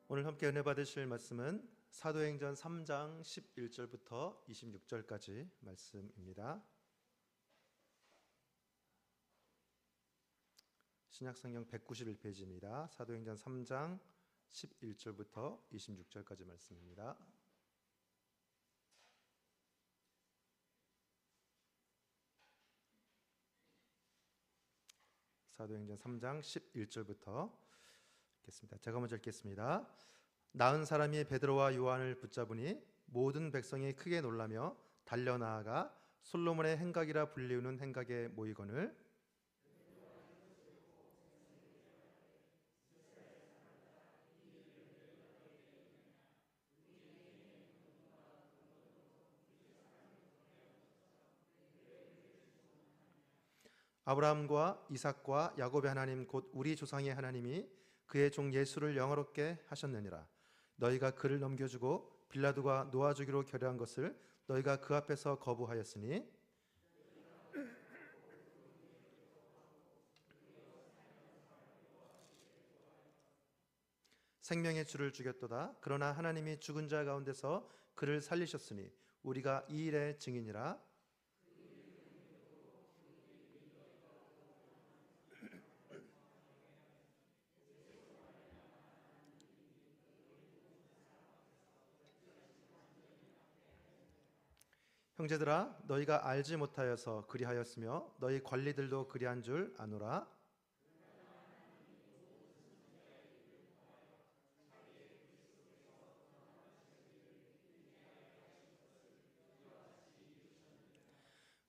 오늘 함께 은혜 받으실 말씀은 사도행전 3장 11절부터 26절까지 말씀입니다. 신약성경 191페이지입니다. 사도행전 3장 11절부터 26절까지 말씀입니다. 사도행전 3장 11절부터 읽겠습니다. 제가 먼저 읽겠습니다. 나은 사람이 베드로와 요한을 붙잡으니 모든 백성이 크게 놀라며 달려나아가 솔로몬의 행각이라 불리우는 행각에 모이거늘 아브라함과 이삭과 야곱의 하나님 곧 우리 조상의 하나님이 그의 종 예수를 영화롭게 하셨느니라. 너희가 그를 넘겨주고 빌라도가 놓아주기로 결의한 것을 너희가 그 앞에서 거부하였으니 생명의 주를 죽였도다. 그러나 하나님이 죽은 자 가운데서 그를 살리셨으니 우리가 이 일의 증인이라. 형제들아, 너희가 알지 못하여서 그리하였으며 너희 관리들도 그리한 줄 아노라.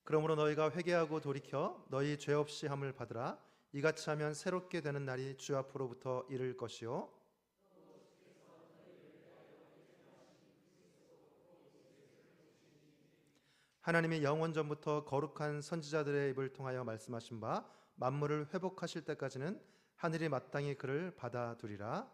그러므로 너희가 회개하고 돌이켜 너희 죄 없이 함을 받으라. 이같이 하면 새롭게 되는 날이 주 앞으로부터 이를 것이요 하나님이 영원 전부터 거룩한 선지자들의 입을 통하여 말씀하신 바 만물을 회복하실 때까지는 하늘이 마땅히 그를 받아두리라.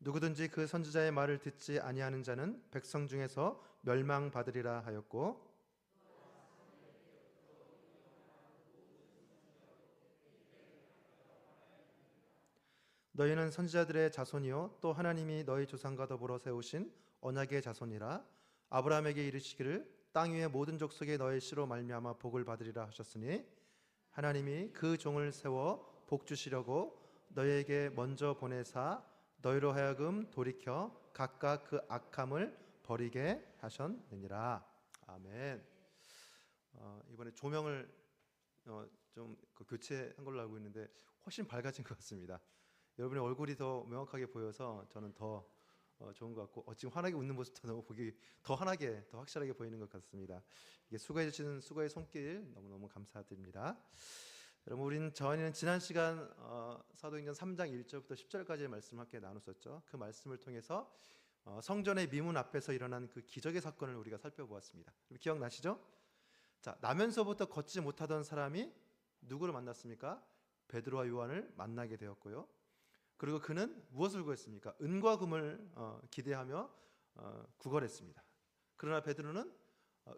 누구든지 그 선지자의 말을 듣지 아니하는 자는 백성 중에서 멸망받으리라 하였고 너희는 선지자들의 자손이요 또 하나님이 너희 조상과 더불어 세우신 언약의 자손이라. 아브라함에게 이르시기를 땅 위의 모든 족속에 너희 씨로 말미암아 복을 받으리라 하셨으니 하나님이 그 종을 세워 복 주시려고 너희에게 먼저 보내사 너희로 하여금 돌이켜 각각 그 악함을 버리게 하셨느니라. 아멘. 이번에 조명을 좀 교체한 걸로 알고 있는데 훨씬 밝아진 것 같습니다. 여러분의 얼굴이 더 명확하게 보여서 저는 더 좋은 것 같고 지금 환하게 웃는 모습도 너무 보기 더 환하게 더 확실하게 보이는 것 같습니다. 이게 수고해 주시는 수고의 손길 너무너무 감사드립니다. 여러분 저희는 지난 시간 사도행전 3장 1절부터 10절까지의 말씀 함께 나눴었죠. 그 말씀을 통해서 성전의 미문 앞에서 일어난 그 기적의 사건을 우리가 살펴보았습니다. 기억나시죠? 자, 나면서부터 걷지 못하던 사람이 누구를 만났습니까? 베드로와 요한을 만나게 되었고요. 그리고 그는 무엇을 구했습니까? 은과 금을 기대하며 구걸했습니다. 그러나 베드로는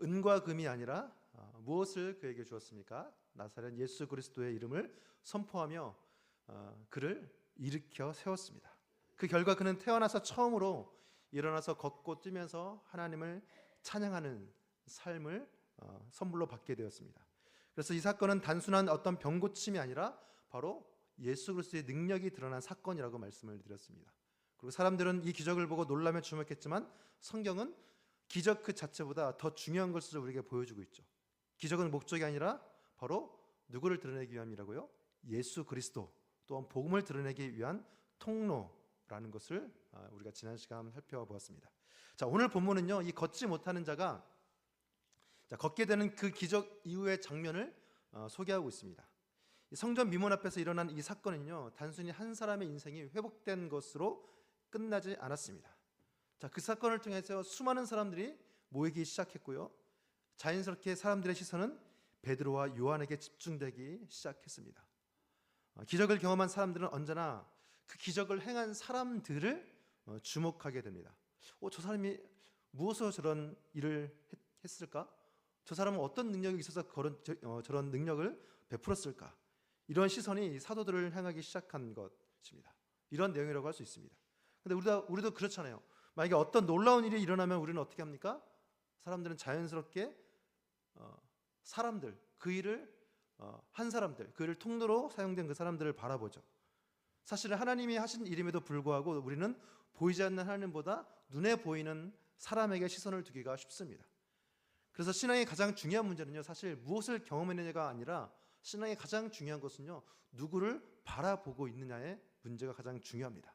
은과 금이 아니라 무엇을 그에게 주었습니까? 나사렛 예수 그리스도의 이름을 선포하며 그를 일으켜 세웠습니다. 그 결과 그는 태어나서 처음으로 일어나서 걷고 뛰면서 하나님을 찬양하는 삶을 선물로 받게 되었습니다. 그래서 이 사건은 단순한 어떤 병 고침이 아니라 바로 예수 그리스도의 능력이 드러난 사건이라고 말씀을 드렸습니다. 그리고 사람들은 이 기적을 보고 놀라며 주목했지만 성경은 기적 그 자체보다 더 중요한 것을 우리에게 보여주고 있죠. 기적은 목적이 아니라 바로 누구를 드러내기 위함이라고요? 예수 그리스도, 또한 복음을 드러내기 위한 통로라는 것을 우리가 지난 시간 살펴보았습니다. 자, 오늘 본문은요, 이 걷지 못하는 자가 걷게 되는 그 기적 이후의 장면을 소개하고 있습니다. 성전 미문 앞에서 일어난 이 사건은요, 단순히 한 사람의 인생이 회복된 것으로 끝나지 않았습니다. 자, 그 사건을 통해서 수많은 사람들이 모이기 시작했고요. 자연스럽게 사람들의 시선은 베드로와 요한에게 집중되기 시작했습니다. 기적을 경험한 사람들은 언제나 그 기적을 행한 사람들을 주목하게 됩니다. 저 사람이 무엇으로 저런 일을 했을까? 저 사람은 어떤 능력이 있어서 저런 능력을 베풀었을까? 이런 시선이 사도들을 향하기 시작한 것입니다. 이런 내용이라고 할 수 있습니다. 근데 우리도 그렇잖아요. 만약에 어떤 놀라운 일이 일어나면 우리는 어떻게 합니까? 사람들은 자연스럽게 사람들, 그 일을 한 사람들, 그 일을 통로로 사용된 그 사람들을 바라보죠. 사실은 하나님이 하신 일임에도 불구하고 우리는 보이지 않는 하나님보다 눈에 보이는 사람에게 시선을 두기가 쉽습니다. 그래서 신앙의 가장 중요한 문제는요, 사실 무엇을 경험했느냐가 아니라 신앙의 가장 중요한 것은요, 누구를 바라보고 있느냐의 문제가 가장 중요합니다.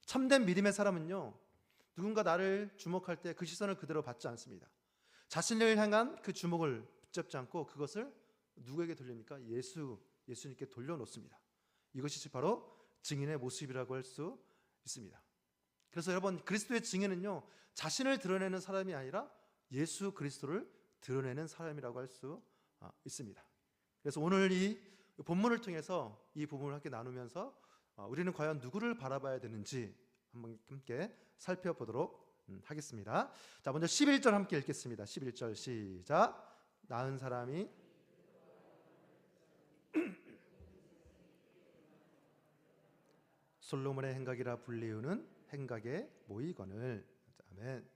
참된 믿음의 사람은요, 누군가 나를 주목할 때 그 시선을 그대로 받지 않습니다. 자신을 향한 그 주목을 붙잡지 않고 그것을 누구에게 돌립니까? 예수님께 돌려놓습니다. 이것이 바로 증인의 모습이라고 할 수 있습니다. 그래서 여러분, 그리스도의 증인은요, 자신을 드러내는 사람이 아니라 예수 그리스도를 드러내는 사람이라고 할 수 있습니다. 그래서 오늘 이 본문을 통해서 이 부분을 함께 나누면서 우리는 과연 누구를 바라봐야 되는지 한번 함께 살펴보도록 하겠습니다. 자, 먼저 11절 함께 읽겠습니다. 11절 시작. 나은 사람이 솔로몬의 행각이라 불리우는 행각에 모이거늘. 아멘.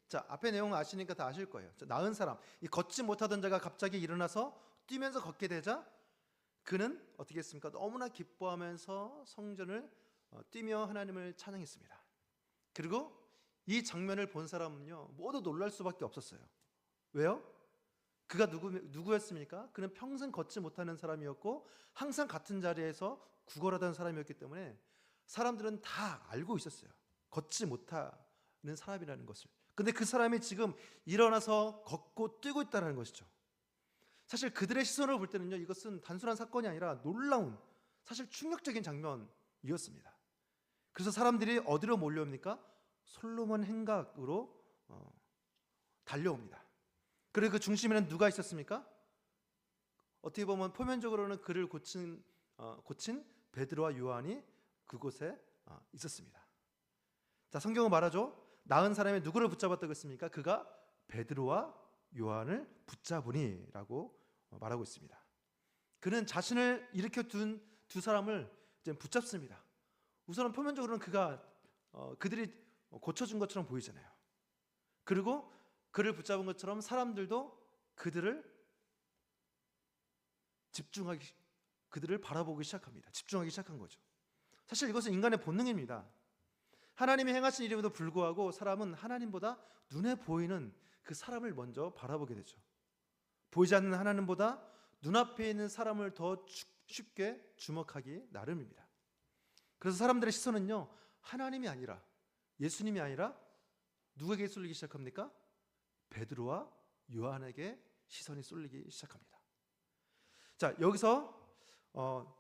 자, 앞에 내용 아시니까 다 아실 거예요. 나은 사람, 이 걷지 못하던 자가 갑자기 일어나서 뛰면서 걷게 되자 그는 어떻게 했습니까? 너무나 기뻐하면서 성전을 뛰며 하나님을 찬양했습니다. 그리고 이 장면을 본 사람은요, 모두 놀랄 수밖에 없었어요. 왜요? 그가 누구였습니까? 그는 평생 걷지 못하는 사람이었고 항상 같은 자리에서 구걸하던 사람이었기 때문에 사람들은 다 알고 있었어요. 걷지 못하는 사람이라는 것을. 근데 그 사람이 지금 일어나서 걷고 뛰고 있다는 것이죠. 사실 그들의 시선을 볼 때는요, 이것은 단순한 사건이 아니라 놀라운, 사실 충격적인 장면이었습니다. 그래서 사람들이 어디로 몰려옵니까? 솔로몬 행각으로 달려옵니다. 그리고 그 중심에는 누가 있었습니까? 어떻게 보면 표면적으로는 그를 고친 베드로와 요한이 그곳에 있었습니다. 자, 성경은 말하죠. 나은 사람이 누구를 붙잡았다고 했습니까? 그가 베드로와 요한을 붙잡으니라고 말하고 있습니다. 그는 자신을 일으켜 둔 두 사람을 이제 붙잡습니다. 우선은 표면적으로는 그들이 고쳐준 것처럼 보이잖아요. 그리고 그를 붙잡은 것처럼 사람들도 그들을 바라보기 시작합니다. 집중하기 시작한 거죠. 사실 이것은 인간의 본능입니다. 하나님이 행하신 일임에도 불구하고 사람은 하나님보다 눈에 보이는 그 사람을 먼저 바라보게 되죠. 보이지 않는 하나님보다 눈앞에 있는 사람을 더 쉽게 주목하기 나름입니다. 그래서 사람들의 시선은요, 하나님이 아니라, 예수님이 아니라 누구에게 쏠리기 시작합니까? 베드로와 요한에게 시선이 쏠리기 시작합니다. 자, 여기서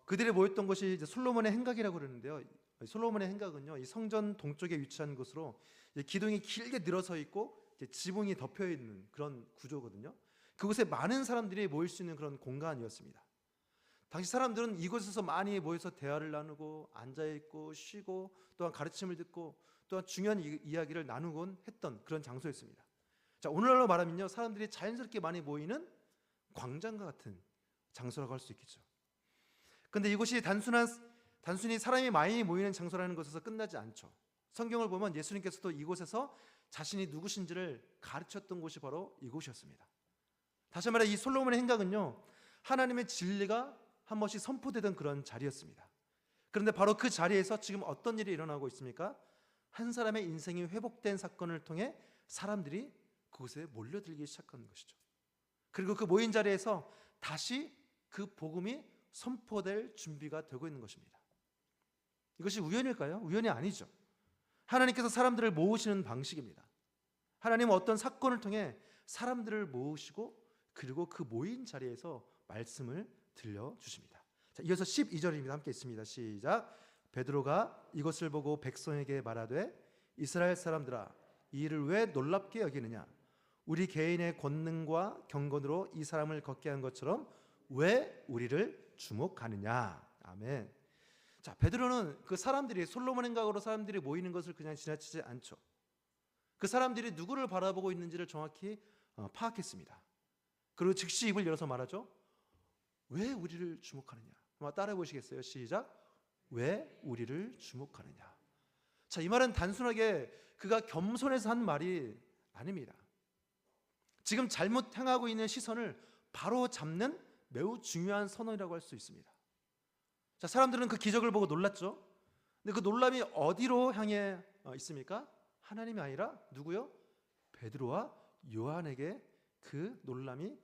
그들이 모였던 곳이 이제 솔로몬의 행각이라고 그러는데요. 솔로몬의 행각은요, 이 성전 동쪽에 위치한 곳으로 기둥이 길게 늘어서 있고 지붕이 덮여 있는 그런 구조거든요. 그곳에 많은 사람들이 모일 수 있는 그런 공간이었습니다. 당시 사람들은 이곳에서 많이 모여서 대화를 나누고 앉아있고 쉬고 또한 가르침을 듣고 또한 중요한 이야기를 나누곤 했던 그런 장소였습니다. 자, 오늘날로 말하면요, 사람들이 자연스럽게 많이 모이는 광장과 같은 장소라고 할 수 있겠죠. 그런데 이곳이 단순히 사람이 많이 모이는 장소라는 것에서 끝나지 않죠. 성경을 보면 예수님께서도 이곳에서 자신이 누구신지를 가르쳤던 곳이 바로 이곳이었습니다. 다시 말해 이 솔로몬의 행각은요, 하나님의 진리가 한 번씩 선포되던 그런 자리였습니다. 그런데 바로 그 자리에서 지금 어떤 일이 일어나고 있습니까? 한 사람의 인생이 회복된 사건을 통해 사람들이 그곳에 몰려들기 시작하는 것이죠. 그리고 그 모인 자리에서 다시 그 복음이 선포될 준비가 되고 있는 것입니다. 이것이 우연일까요? 우연이 아니죠. 하나님께서 사람들을 모으시는 방식입니다. 하나님은 어떤 사건을 통해 사람들을 모으시고 그리고 그 모인 자리에서 말씀을 들려주십니다. 자, 이어서 12절입니다. 함께 있습니다. 시작. 베드로가 이것을 보고 백성에게 말하되 이스라엘 사람들아, 이 일을 왜 놀랍게 여기느냐? 우리 개인의 권능과 경건으로 이 사람을 걷게 한 것처럼 왜 우리를 주목하느냐? 아멘. 자, 베드로는 그 사람들이 솔로몬 행각으로 사람들이 모이는 것을 그냥 지나치지 않죠. 그 사람들이 누구를 바라보고 있는지를 정확히 파악했습니다. 그리고 즉시 입을 열어서 말하죠. 왜 우리를 주목하느냐? 한번 따라해 보시겠어요? 시작. 왜 우리를 주목하느냐? 자, 이 말은 단순하게 그가 겸손해서 한 말이 아닙니다. 지금 잘못 향하고 있는 시선을 바로 잡는 매우 중요한 선언이라고 할 수 있습니다. 자, 사람들은 그 기적을 보고 놀랐죠. 근데 그 놀람이 어디로 향해 있습니까? 하나님이 아니라 누구요? 베드로와 요한에게 그 놀람이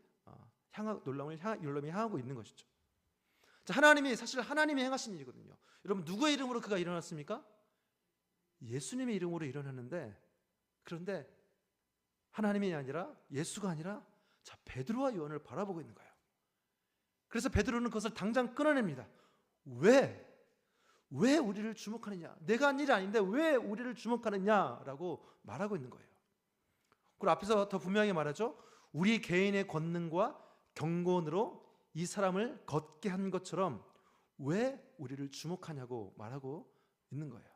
향하고 있는 것이죠. 자, 사실 하나님이 행하신 일이거든요. 여러분, 누구의 이름으로 그가 일어났습니까? 예수님의 이름으로 일어났는데, 그런데 하나님이 아니라, 예수가 아니라 자, 베드로와 요한을 바라보고 있는 거예요. 그래서 베드로는 그것을 당장 끊어냅니다. 왜 우리를 주목하느냐? 내가 한 일이 아닌데 왜 우리를 주목하느냐라고 말하고 있는 거예요. 그리고 앞에서 더 분명히 말하죠. 우리 개인의 권능과 경건으로 이 사람을 걷게 한 것처럼 왜 우리를 주목하냐고 말하고 있는 거예요.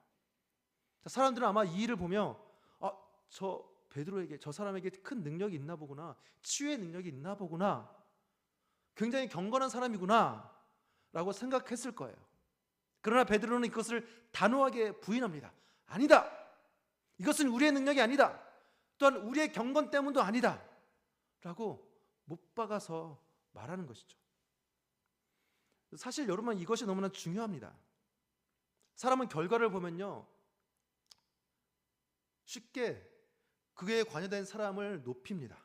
사람들은 아마 이 일을 보며 저 베드로에게, 저 사람에게 큰 능력이 있나 보구나, 치유의 능력이 있나 보구나, 굉장히 경건한 사람이구나 라고 생각했을 거예요. 그러나 베드로는 이것을 단호하게 부인합니다. 아니다. 이것은 우리의 능력이 아니다. 또한 우리의 경건 때문도 아니다 라고 못 박아서 말하는 것이죠. 사실 여러분, 이것이 너무나 중요합니다. 사람은 결과를 보면요, 쉽게 그에 관여된 사람을 높입니다.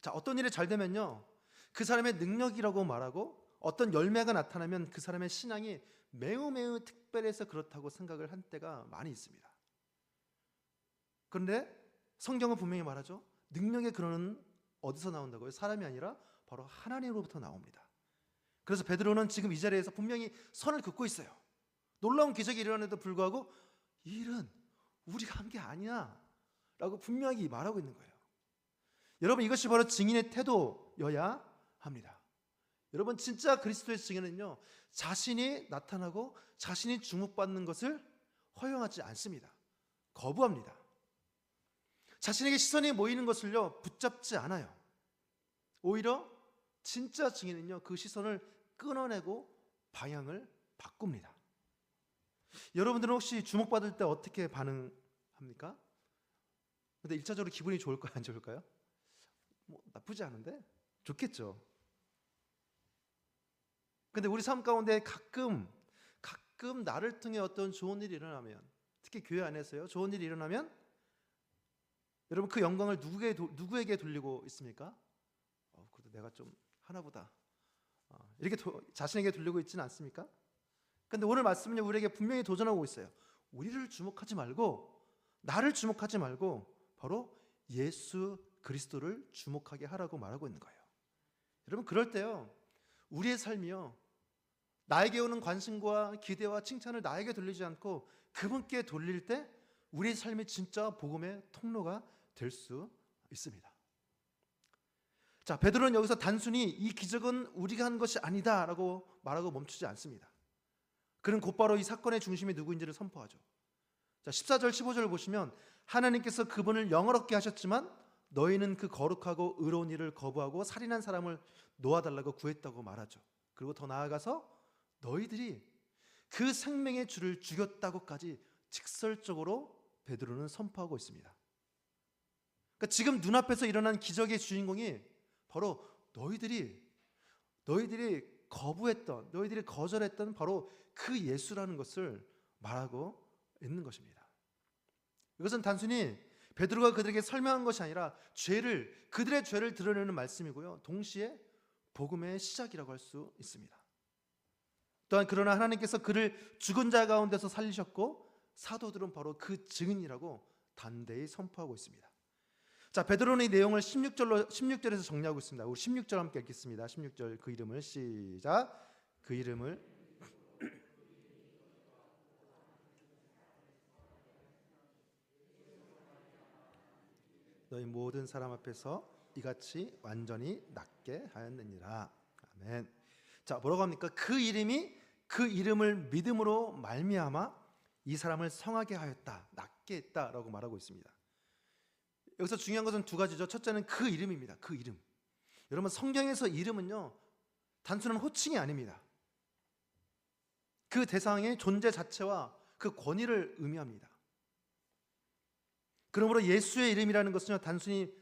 자, 어떤 일이 잘 되면요, 그 사람의 능력이라고 말하고 어떤 열매가 나타나면 그 사람의 신앙이 매우 특별해서 그렇다고 생각을 한 때가 많이 있습니다. 그런데 성경은 분명히 말하죠. 능력의 근원은 어디서 나온다고요? 사람이 아니라 바로 하나님으로부터 나옵니다. 그래서 베드로는 지금 이 자리에서 분명히 선을 긋고 있어요. 놀라운 기적이 일어나는데도 불구하고 이 일은 우리가 한 게 아니야 라고 분명히 말하고 있는 거예요. 여러분, 이것이 바로 증인의 태도여야 합니다. 여러분, 진짜 그리스도의 증인은요, 자신이 나타나고 자신이 주목받는 것을 허용하지 않습니다. 거부합니다. 자신에게 시선이 모이는 것을요, 붙잡지 않아요. 오히려 진짜 증인은요, 그 시선을 끊어내고 방향을 바꿉니다. 여러분들은 혹시 주목받을 때 어떻게 반응합니까? 근데 1차적으로 기분이 좋을까요? 안 좋을까요? 나쁘지 않은데? 좋겠죠. 근데 우리 삶 가운데 가끔 나를 통해 어떤 좋은 일이 일어나면, 특히 교회 안에서요, 좋은 일이 일어나면 여러분, 그 영광을 누구에게 돌리고 있습니까? 그래도 내가 좀 하나보다 이렇게 자신에게 돌리고 있지는 않습니까? 근데 오늘 말씀은요, 우리에게 분명히 도전하고 있어요. 우리를 주목하지 말고, 나를 주목하지 말고 바로 예수 그리스도를 주목하게 하라고 말하고 있는 거예요. 여러분, 그럴 때요, 우리의 삶이요, 나에게 오는 관심과 기대와 칭찬을 나에게 돌리지 않고 그분께 돌릴 때 우리의 삶이 진짜 복음의 통로가 될 수 있습니다. 자, 베드로는 여기서 단순히 이 기적은 우리가 한 것이 아니다 라고 말하고 멈추지 않습니다. 그는 곧바로 이 사건의 중심이 누구인지를 선포하죠. 자, 14절 15절을 보시면 하나님께서 그분을 영어롭게 하셨지만 너희는 그 거룩하고 의로운 일을 거부하고 살인한 사람을 놓아달라고 구했다고 말하죠. 그리고 더 나아가서 너희들이 그 생명의 주를 죽였다고까지 직설적으로 베드로는 선포하고 있습니다. 그러니까 지금 눈앞에서 일어난 기적의 주인공이 바로 너희들이 거부했던, 너희들이 거절했던 바로 그 예수라는 것을 말하고 있는 것입니다. 이것은 단순히 베드로가 그들에게 설명한 것이 아니라 그들의 죄를 드러내는 말씀이고요, 동시에 복음의 시작이라고 할 수 있습니다. 또한 그러나 하나님께서 그를 죽은 자 가운데서 살리셨고 사도들은 바로 그 증인이라고 단대히 선포하고 있습니다. 자, 베드로는 이 내용을 16절에서 정리하고 있습니다. 우리 16절 함께 읽겠습니다. 16절, 그 이름을 시작. 그 이름을 너희 모든 사람 앞에서 이같이 완전히 낫게 하였느니라. 아멘. 자, 뭐라고 합니까? 그 이름을 믿음으로 말미암아 이 사람을 성하게 하였다, 낫게 했다라고 말하고 있습니다. 여기서 중요한 것은 두 가지죠. 첫째는 그 이름입니다. 그 이름. 여러분, 성경에서 이름은요, 단순한 호칭이 아닙니다. 그 대상의 존재 자체와 그 권위를 의미합니다. 그러므로 예수의 이름이라는 것은요, 단순히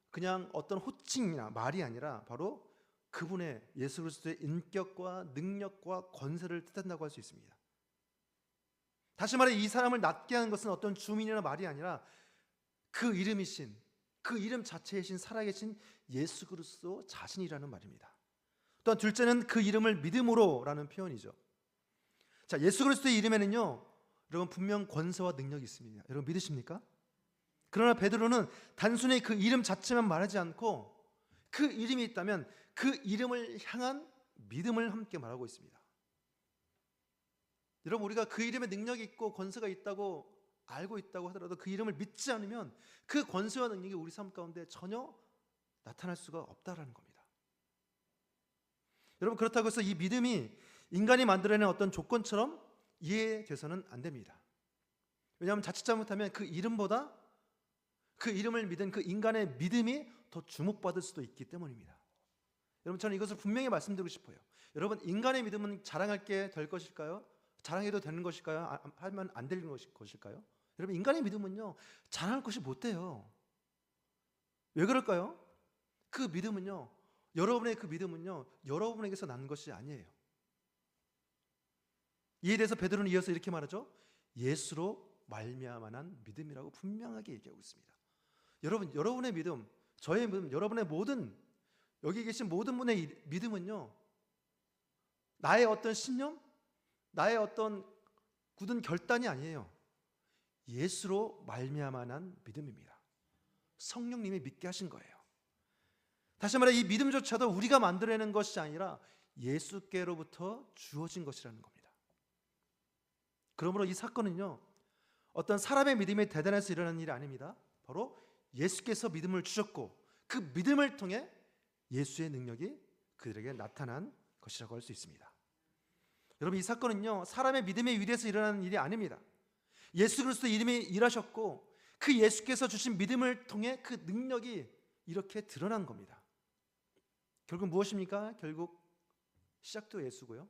그냥 어떤 호칭이나 말이 아니라 바로 그분의, 예수 그리스도의 인격과 능력과 권세를 뜻한다고 할 수 있습니다. 다시 말해 이 사람을 낫게 하는 것은 어떤 주민이나 말이 아니라 그 이름이신, 그 이름 자체이신 살아계신 예수 그리스도 자신이라는 말입니다. 또한 둘째는 그 이름을 믿음으로라는 표현이죠. 자, 예수 그리스도의 이름에는요, 여러분 분명 권세와 능력이 있습니다. 여러분 믿으십니까? 그러나 베드로는 단순히 그 이름 자체만 말하지 않고 그 이름이 있다면 그 이름을 향한 믿음을 함께 말하고 있습니다. 여러분, 우리가 그 이름에 능력이 있고 권세가 있다고 알고 있다고 하더라도 그 이름을 믿지 않으면 그 권세와 능력이 우리 삶 가운데 전혀 나타날 수가 없다라는 겁니다. 여러분, 그렇다고 해서 이 믿음이 인간이 만들어낸 어떤 조건처럼 이해돼서는 안 됩니다. 왜냐하면 자칫 잘못하면 그 이름보다 그 이름을 믿은 그 인간의 믿음이 더 주목받을 수도 있기 때문입니다. 여러분, 저는 이것을 분명히 말씀드리고 싶어요. 여러분, 인간의 믿음은 자랑할 게 될 것일까요? 자랑해도 되는 것일까요? 하면 안 되는 것일까요? 여러분, 인간의 믿음은요, 자랑할 것이 못 돼요. 왜 그럴까요? 그 믿음은요, 여러분의 그 믿음은요, 여러분에게서 난 것이 아니에요. 이에 대해서 베드로는 이어서 이렇게 말하죠. 예수로 말미암아난 믿음이라고 분명하게 얘기하고 있습니다. 여러분, 여러분의 믿음, 저의 믿음, 여러분의 모든, 여기 계신 모든 분의 믿음은요, 나의 어떤 신념, 나의 어떤 굳은 결단이 아니에요. 예수로 말미암아난 믿음입니다. 성령님이 믿게 하신 거예요. 다시 말해 이 믿음조차도 우리가 만들어내는 것이 아니라 예수께로부터 주어진 것이라는 겁니다. 그러므로 이 사건은요, 어떤 사람의 믿음이 대단해서 일어나는 일이 아닙니다. 바로 예수께서 믿음을 주셨고 그 믿음을 통해 예수의 능력이 그들에게 나타난 것이라고 할 수 있습니다. 여러분, 이 사건은요, 사람의 믿음에 의해서 일어나는 일이 아닙니다. 예수 그리스도 이름이 일하셨고 그 예수께서 주신 믿음을 통해 그 능력이 이렇게 드러난 겁니다. 결국 무엇입니까? 결국 시작도 예수고요,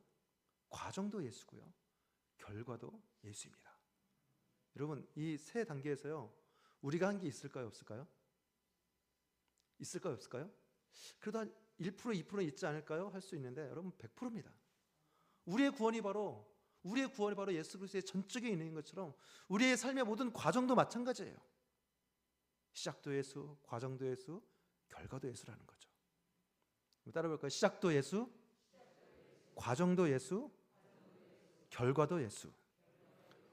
과정도 예수고요, 결과도 예수입니다. 여러분, 이 세 단계에서요, 우리가 한 게 있을까요, 없을까요? 있을까요, 없을까요? 그래도 한 1%, 2% 있지 않을까요? 할 수 있는데 여러분 100%입니다. 우리의 구원이 바로 예수 그리스도의 전적인 은혜인 것처럼 우리의 삶의 모든 과정도 마찬가지예요. 시작도 예수, 과정도 예수, 결과도 예수라는 거죠. 따라 볼까요? 시작도 예수, 과정도 예수, 결과도 예수.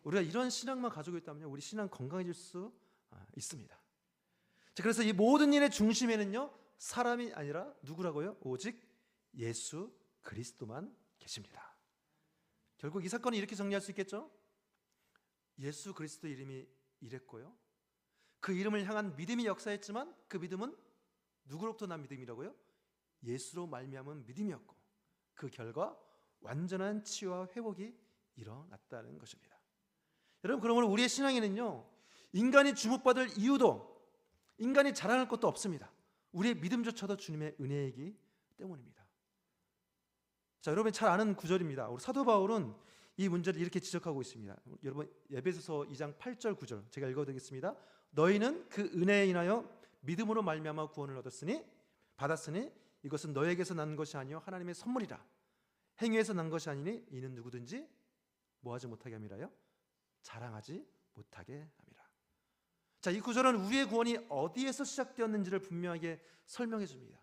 우리가 이런 신앙만 가지고 있다면 우리 신앙 건강해질 수 있습니다. 자, 그래서 이 모든 일의 중심에는요, 사람이 아니라 누구라고요? 오직 예수 그리스도만 계십니다. 결국 이 사건을 이렇게 정리할 수 있겠죠? 예수 그리스도 이름이 이랬고요, 그 이름을 향한 믿음이 역사했지만 그 믿음은 누구로부터 난 믿음이라고요? 예수로 말미암은 믿음이었고 그 결과 완전한 치유와 회복이 일어났다는 것입니다. 여러분, 그러므로 우리의 신앙에는요, 인간이 주목받을 이유도 인간이 자랑할 것도 없습니다. 우리의 믿음조차도 주님의 은혜이기 때문입니다. 자, 여러분이 잘 아는 구절입니다. 우리 사도 바울은 이 문제를 이렇게 지적하고 있습니다. 여러분, 에베소서 2장 8절 9절 제가 읽어드리겠습니다. 너희는 그 은혜에 인하여 믿음으로 말미암아 구원을 받았으니 이것은 너에게서 난 것이 아니요 하나님의 선물이라. 행위에서 난 것이 아니니 이는 누구든지 뭐하지 못하게 함이라요? 자랑하지 못하게 함이라. 자, 이 구절은 우리의 구원이 어디에서 시작되었는지를 분명하게 설명해 줍니다.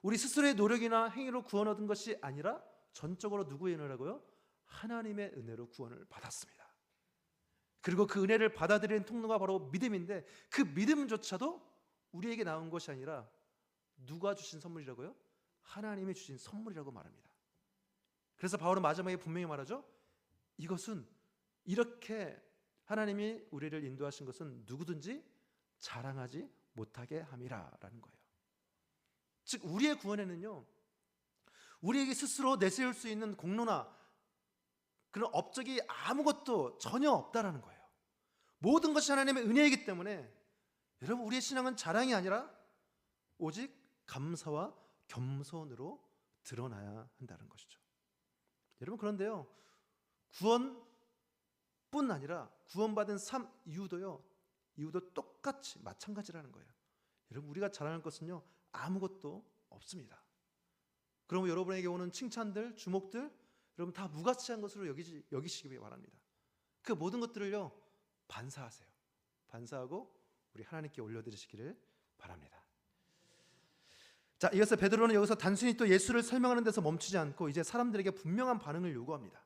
우리 스스로의 노력이나 행위로 구원 얻은 것이 아니라 전적으로 누구의 은혜라고요? 하나님의 은혜로 구원을 받았습니다. 그리고 그 은혜를 받아들이는 통로가 바로 믿음인데 그 믿음조차도 우리에게 나온 것이 아니라 누가 주신 선물이라고요? 하나님이 주신 선물이라고 말합니다. 그래서 바울은 마지막에 분명히 말하죠. 이것은 이렇게 하나님이 우리를 인도하신 것은 누구든지 자랑하지 못하게 함이라 라는 거예요. 즉 우리의 구원에는요, 우리에게 스스로 내세울 수 있는 공로나 그런 업적이 아무것도 전혀 없다라는 거예요. 모든 것이 하나님의 은혜이기 때문에 여러분, 우리의 신앙은 자랑이 아니라 오직 감사와 겸손으로 드러나야 한다는 것이죠. 여러분, 그런데요, 구원뿐 아니라 구원받은 삶 이유도 똑같이 마찬가지라는 거예요. 여러분, 우리가 자랑할 것은요, 아무것도 없습니다. 그러면 여러분에게 오는 칭찬들, 주목들, 여러분 다 무가치한 것으로 여기시기 바랍니다. 그 모든 것들을요, 반사하세요. 반사하고 우리 하나님께 올려드리시기를 바랍니다. 자, 이어서 베드로는 여기서 단순히 또 예수를 설명하는 데서 멈추지 않고 이제 사람들에게 분명한 반응을 요구합니다.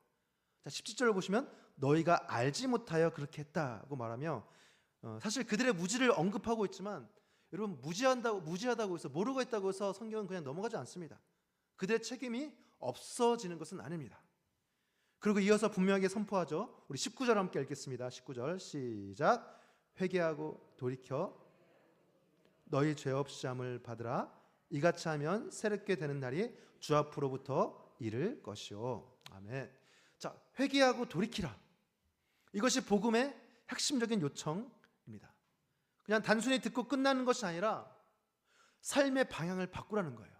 자, 17절을 보시면 너희가 알지 못하여 그렇게 했다고 말하며 사실 그들의 무지를 언급하고 있지만 여러분, 무지하다고 해서 모르고 했다고 해서 성경은 그냥 넘어가지 않습니다. 그들의 책임이 없어지는 것은 아닙니다. 그리고 이어서 분명하게 선포하죠. 우리 19절 함께 읽겠습니다. 19절 시작. 회개하고 돌이켜 너희 죄 없이 함을 받으라. 이같이 하면 새롭게 되는 날이 주 앞으로부터 이를 것이요. 아멘. 자, 회개하고 돌이키라. 이것이 복음의 핵심적인 요청입니다. 그냥 단순히 듣고 끝나는 것이 아니라 삶의 방향을 바꾸라는 거예요.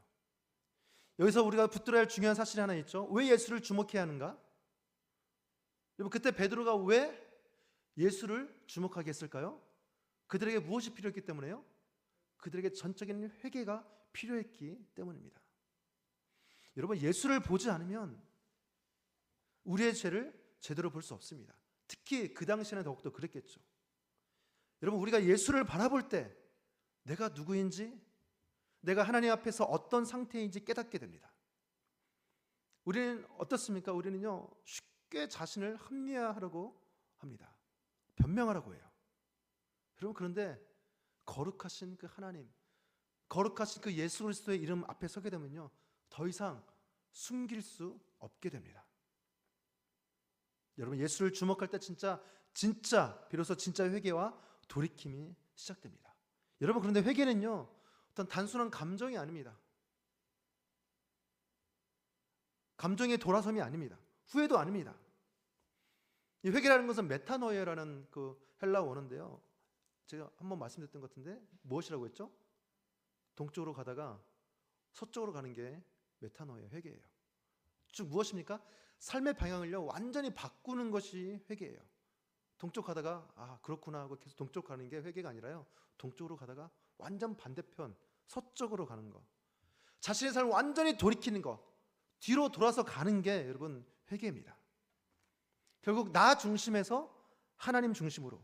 여기서 우리가 붙들어야 할 중요한 사실이 하나 있죠. 왜 예수를 주목해야 하는가? 여러분, 그때 베드로가 왜 예수를 주목하게 했을까요? 그들에게 무엇이 필요했기 때문에요? 그들에게 전적인 회개가 필요했기 때문입니다. 여러분, 예수를 보지 않으면 우리의 죄를 제대로 볼 수 없습니다. 특히 그 당시에는 더욱더 그랬겠죠. 여러분, 우리가 예수를 바라볼 때 내가 누구인지, 내가 하나님 앞에서 어떤 상태인지 깨닫게 됩니다. 우리는 어떻습니까? 우리는요, 쉽게 자신을 합리화하려고 합니다. 변명하라고 해요. 여러분, 그런데 거룩하신 그 하나님, 거룩하신 그 예수 그리스도의 이름 앞에 서게 되면요, 더 이상 숨길 수 없게 됩니다. 여러분, 예수를 주목할 때 진짜 비로소 진짜 회개와 돌이킴이 시작됩니다. 여러분, 그런데 회개는요, 어떤 단순한 감정이 아닙니다. 감정의 돌아섬이 아닙니다. 후회도 아닙니다. 이 회개라는 것은 메타노이아라는 그 헬라 원어인데요, 제가 한번 말씀드렸던 것 같은데 무엇이라고 했죠? 동쪽으로 가다가 서쪽으로 가는 게 메타노이아, 회개예요. 즉 무엇입니까? 삶의 방향을요, 완전히 바꾸는 것이 회개예요. 동쪽 가다가 그렇구나 하고 계속 동쪽 가는 게 회개가 아니라요, 동쪽으로 가다가 완전 반대편 서쪽으로 가는 거, 자신의 삶을 완전히 돌이키는 거, 뒤로 돌아서 가는 게 여러분 회개입니다. 결국 나 중심에서 하나님 중심으로,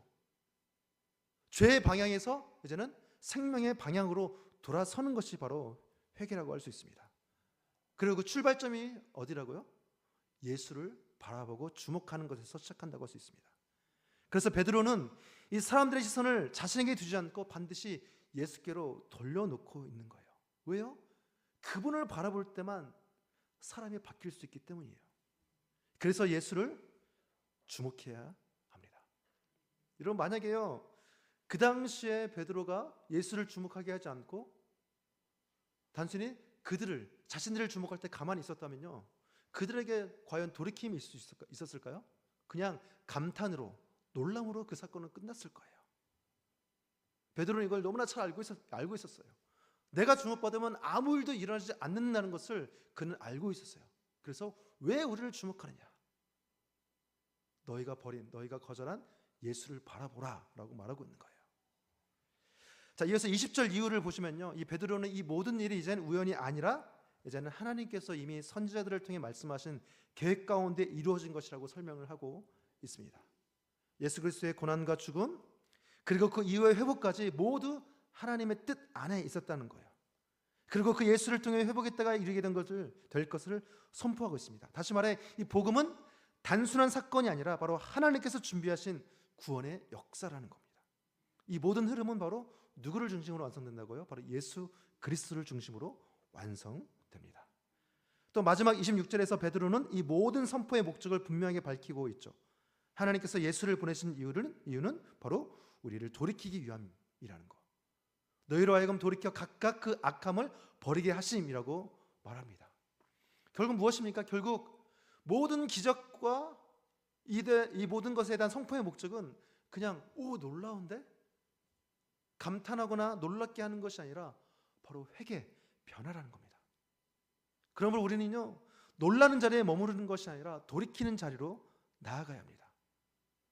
죄의 방향에서 이제는 생명의 방향으로 돌아서는 것이 바로 회개라고 할 수 있습니다. 그리고 그 출발점이 어디라고요? 예수를 바라보고 주목하는 것에서 시작한다고 할 수 있습니다. 그래서 베드로는 이 사람들의 시선을 자신에게 두지 않고 반드시 예수께로 돌려놓고 있는 거예요. 왜요? 그분을 바라볼 때만 사람이 바뀔 수 있기 때문이에요. 그래서 예수를 주목해야 합니다. 여러분, 만약에요, 그 당시에 베드로가 예수를 주목하게 하지 않고 단순히 자신들을 주목할 때 가만히 있었다면요, 그들에게 과연 돌이킴이 있었을까요? 그냥 감탄으로, 놀람으로 그 사건은 끝났을 거예요. 베드로는 이걸 너무나 잘 알고 있었어요. 내가 주목받으면 아무 일도 일어나지 않는다는 것을 그는 알고 있었어요. 그래서 왜 우리를 주목하느냐? 너희가 거절한 예수를 바라보라 라고 말하고 있는 거예요. 자, 이어서 20절 이후를 보시면요, 이 베드로는 이 모든 일이 이제는 우연이 아니라 이제는 하나님께서 이미 선지자들을 통해 말씀하신 계획 가운데 이루어진 것이라고 설명을 하고 있습니다. 예수 그리스도의 고난과 죽음, 그리고 그 이후의 회복까지 모두 하나님의 뜻 안에 있었다는 거예요. 그리고 그 예수를 통해 회복했다가 이르게 될 것을 선포하고 있습니다. 다시 말해, 이 복음은 단순한 사건이 아니라 바로 하나님께서 준비하신 구원의 역사라는 겁니다. 이 모든 흐름은 바로 누구를 중심으로 완성된다고요? 바로 예수 그리스도를 중심으로 완성됩니다. 또 마지막 26절에서 베드로는 이 모든 선포의 목적을 분명하게 밝히고 있죠. 하나님께서 예수를 보내신 이유는 바로 우리를 돌이키기 위함이라는 거. 너희로 하여금 돌이켜 각각 그 악함을 버리게 하심이라고 말합니다. 결국 무엇입니까? 결국 모든 기적과 이 모든 것에 대한 선포의 목적은 그냥 놀라운데? 감탄하거나 놀랍게 하는 것이 아니라 바로 회개, 변화라는 겁니다. 그러므로 우리는요, 놀라는 자리에 머무르는 것이 아니라 돌이키는 자리로 나아가야 합니다.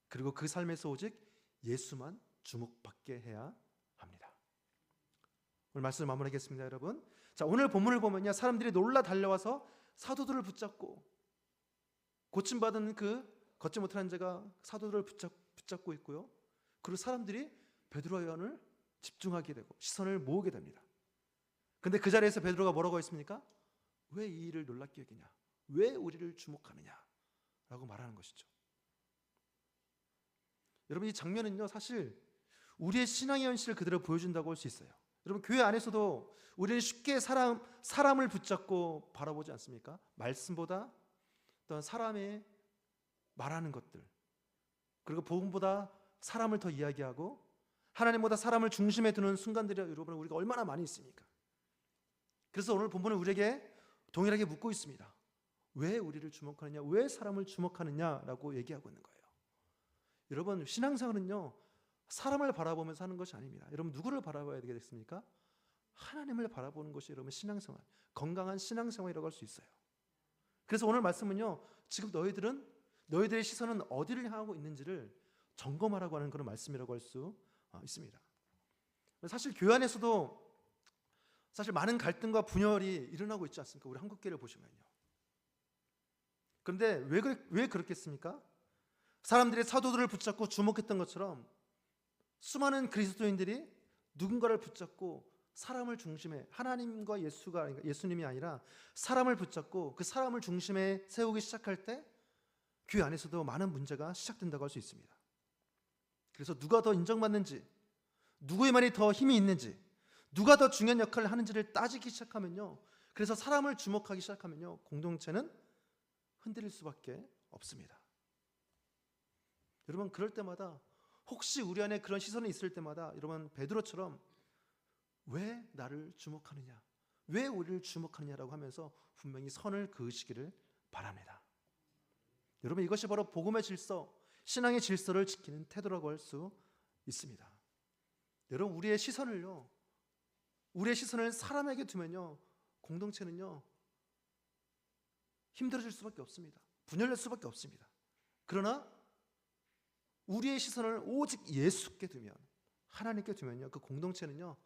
그리고 그 삶에서 오직 예수만 주목받게 해야 합니다. 오늘 말씀을 마무리하겠습니다, 여러분. 자, 오늘 본문을 보면요, 사람들이 놀라 달려와서 사도들을 붙잡고, 고침받은 그 걷지 못하는 자가 사도들을 붙잡고 있고요. 그리고 사람들이 베드로와 요한을 집중하게 되고 시선을 모으게 됩니다. 근데 그 자리에서 베드로가 뭐라고 했습니까? 왜 이 일을 놀랍게 여기냐? 왜 우리를 주목하느냐? 라고 말하는 것이죠. 여러분, 이 장면은요, 사실 우리의 신앙의 현실을 그대로 보여준다고 할 수 있어요. 여러분, 교회 안에서도 우리는 쉽게 사람을 붙잡고 바라보지 않습니까? 말씀보다 어떤 사람의 말하는 것들, 그리고 복음보다 사람을 더 이야기하고 하나님보다 사람을 중심에 두는 순간들이 여러분 우리가 얼마나 많이 있습니까? 그래서 오늘 본문은 우리에게 동일하게 묻고 있습니다. 왜 우리를 주목하느냐? 왜 사람을 주목하느냐라고 얘기하고 있는 거예요. 여러분, 신앙생활은요, 사람을 바라보면서 하는 것이 아닙니다. 여러분, 누구를 바라봐야 되겠습니까? 하나님을 바라보는 것이 여러분 신앙생활, 건강한 신앙생활이라고 할 수 있어요. 그래서 오늘 말씀은요, 지금 너희들의 시선은 어디를 향하고 있는지를 점검하라고 하는 그런 말씀이라고 할 수 있습니다. 사실 교회 안에서도 사실 많은 갈등과 분열이 일어나고 있지 않습니까? 우리 한국교회를 보시면요. 그런데 왜 그렇겠습니까? 사람들이 사도들을 붙잡고 주목했던 것처럼 수많은 그리스도인들이 누군가를 붙잡고 사람을 중심에, 하나님과 예수님이 아니라 사람을 붙잡고 그 사람을 중심에 세우기 시작할 때 교회 안에서도 많은 문제가 시작된다고 할 수 있습니다. 그래서 누가 더 인정받는지, 누구의 말이 더 힘이 있는지, 누가 더 중요한 역할을 하는지를 따지기 시작하면요, 그래서 사람을 주목하기 시작하면요, 공동체는 흔들릴 수밖에 없습니다. 여러분, 그럴 때마다 혹시 우리 안에 그런 시선이 있을 때마다 여러분, 베드로처럼 왜 나를 주목하느냐, 왜 우리를 주목하느냐라고 하면서 분명히 선을 그으시기를 바랍니다. 여러분, 이것이 바로 복음의 질서, 신앙의 질서를 지키는 태도라고 할 수 있습니다. 여러분, 우리의 시선을 사람에게 두면요, 공동체는요 힘들어질 수밖에 없습니다. 분열될 수밖에 없습니다. 그러나 우리의 시선을 오직 예수께 두면, 하나님께 두면요, 그 공동체는요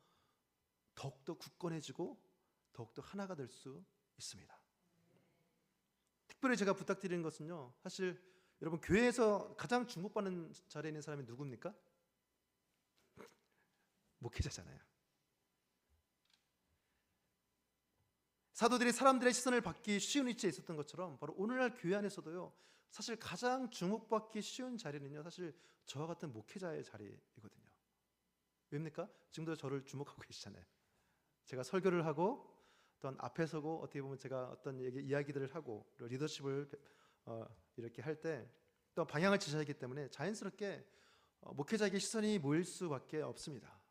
더욱더 굳건해지고 더욱더 하나가 될 수 있습니다. 특별히 제가 부탁드리는 것은요, 사실 여러분, 교회에서 가장 주목받는 자리에 있는 사람이 누굽니까? 목회자잖아요. 사도들이 사람들의 시선을 받기 쉬운 위치에 있었던 것처럼 바로 오늘날 교회 안에서도요, 사실 가장 주목받기 쉬운 자리는요, 사실 저와 같은 목회자의 자리이거든요. 왜입니까? 지금도 저를 주목하고 계시잖아요. 제가 설교를 하고 어떤 앞에 서고 어떻게 보면 제가 어떤 이야기들을 하고 리더십을 이렇게 할 때 또 방향을 지셔야 하기 때문에 자연스럽게 목회자에게 시선이 모일 수밖에 없습니다.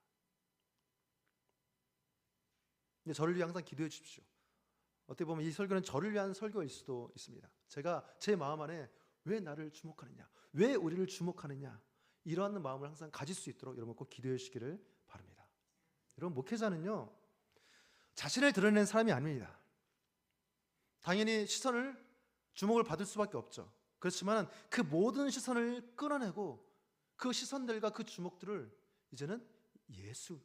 근데 저를 위해 항상 기도해 주십시오. 어떻게 보면 이 설교는 저를 위한 설교일 수도 있습니다. 제가 제 마음 안에 왜 나를 주목하느냐, 왜 우리를 주목하느냐, 이러한 마음을 항상 가질 수 있도록 여러분 꼭 기도해 주시기를 바랍니다. 여러분, 목회자는요 자신을 드러내는 사람이 아닙니다. 당연히 주목을 받을 수밖에 없죠. 그렇지만 그 모든 시선을 끌어내고 그 시선들과 그 주목들을 이제는 예수,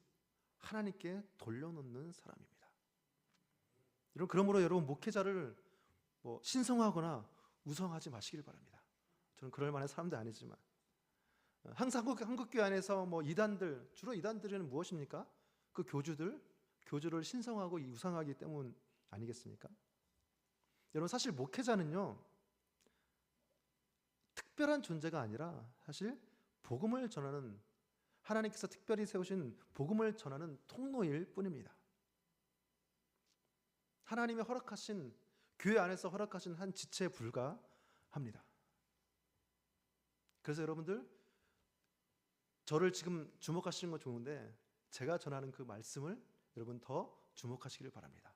하나님께 돌려놓는 사람입니다. 그러므로 여러분, 목회자를 신성하거나 우상하지 마시길 바랍니다. 저는 그럴 만한 사람도 아니지만 항상 한국교회 안에서 이단들, 주로 이단들은 무엇입니까? 그 교주를 신성하고 우상하기 때문 아니겠습니까? 여러분, 사실 목회자는요 특별한 존재가 아니라 사실 복음을 전하는, 하나님께서 특별히 세우신 복음을 전하는 통로일 뿐입니다. 하나님이 허락하신, 교회 안에서 허락하신 한 지체에 불과합니다. 그래서 여러분들, 저를 지금 주목하시는 건 좋은데 제가 전하는 그 말씀을 여러분 더 주목하시기를 바랍니다.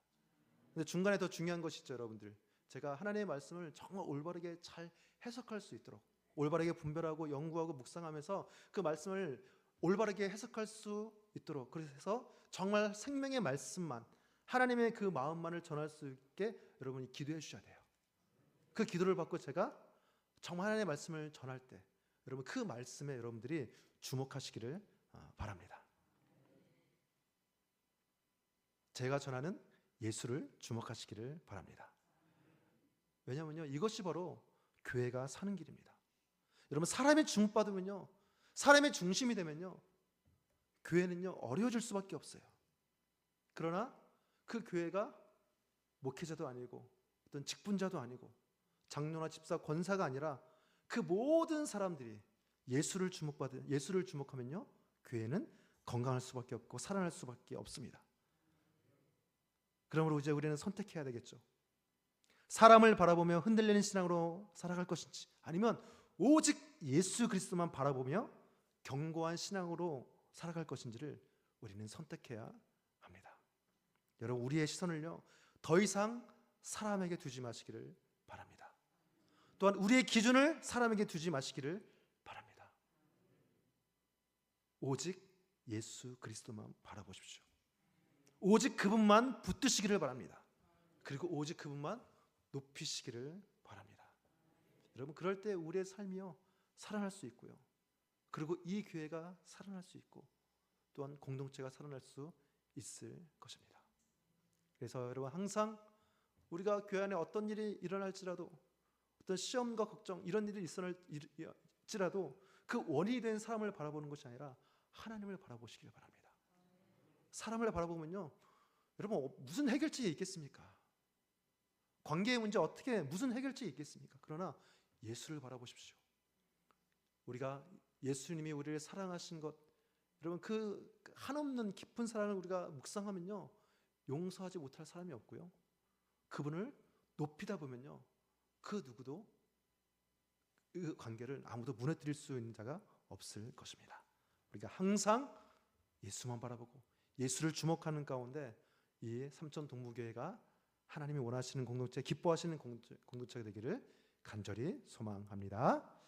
근데 중간에 더 중요한 것이 있죠, 여러분들. 제가 하나님의 말씀을 정말 올바르게 잘 해석할 수 있도록 올바르게 분별하고 연구하고 묵상하면서 그 말씀을 올바르게 해석할 수 있도록, 그래서 정말 생명의 말씀만, 하나님의 그 마음만을 전할 수 있게 여러분이 기도해 주셔야 돼요. 그 기도를 받고 제가 정말 하나님의 말씀을 전할 때 여러분 그 말씀에 여러분들이 주목하시기를 바랍니다. 제가 전하는 예수를 주목하시기를 바랍니다. 왜냐하면요, 이것이 바로 교회가 사는 길입니다. 여러분, 사람의 주목받으면요, 사람의 중심이 되면요, 교회는요 어려워질 수밖에 없어요. 그러나 그 교회가 목회자도 아니고 어떤 직분자도 아니고 장로나 집사, 권사가 아니라 그 모든 사람들이 예수를 주목하면요, 교회는 건강할 수밖에 없고 살아날 수밖에 없습니다. 그러므로 이제 우리는 선택해야 되겠죠. 사람을 바라보며 흔들리는 신앙으로 살아갈 것인지, 아니면 오직 예수 그리스도만 바라보며 견고한 신앙으로 살아갈 것인지를 우리는 선택해야 합니다. 여러분, 우리의 시선을요 더 이상 사람에게 두지 마시기를 바랍니다. 또한 우리의 기준을 사람에게 두지 마시기를 바랍니다. 오직 예수 그리스도만 바라보십시오. 오직 그분만 붙드시기를 바랍니다. 그리고 오직 그분만 높이시기를 바랍니다. 여러분, 그럴 때 우리의 삶이요 살아날 수 있고요, 그리고 이 교회가 살아날 수 있고 또한 공동체가 살아날 수 있을 것입니다. 그래서 여러분, 항상 우리가 교회 안에 어떤 일이 일어날지라도, 어떤 시험과 걱정 이런 일이 있을지라도 그 원인이 된 사람을 바라보는 것이 아니라 하나님을 바라보시길 바랍니다. 사람을 바라보면요, 여러분 무슨 해결책이 있겠습니까? 관계의 문제 어떻게 무슨 해결책이 있겠습니까? 그러나 예수를 바라보십시오. 우리가 예수님이 우리를 사랑하신 것, 여러분 그 한없는 깊은 사랑을 우리가 묵상하면요 용서하지 못할 사람이 없고요, 그분을 높이다 보면요 그 누구도 그 관계를 아무도 무너뜨릴 수 있는 자가 없을 것입니다. 우리가 항상 예수만 바라보고 예수를 주목하는 가운데 이 삼천 동무교회가 하나님이 원하시는 공동체, 기뻐하시는 공동체가 되기를 간절히 소망합니다.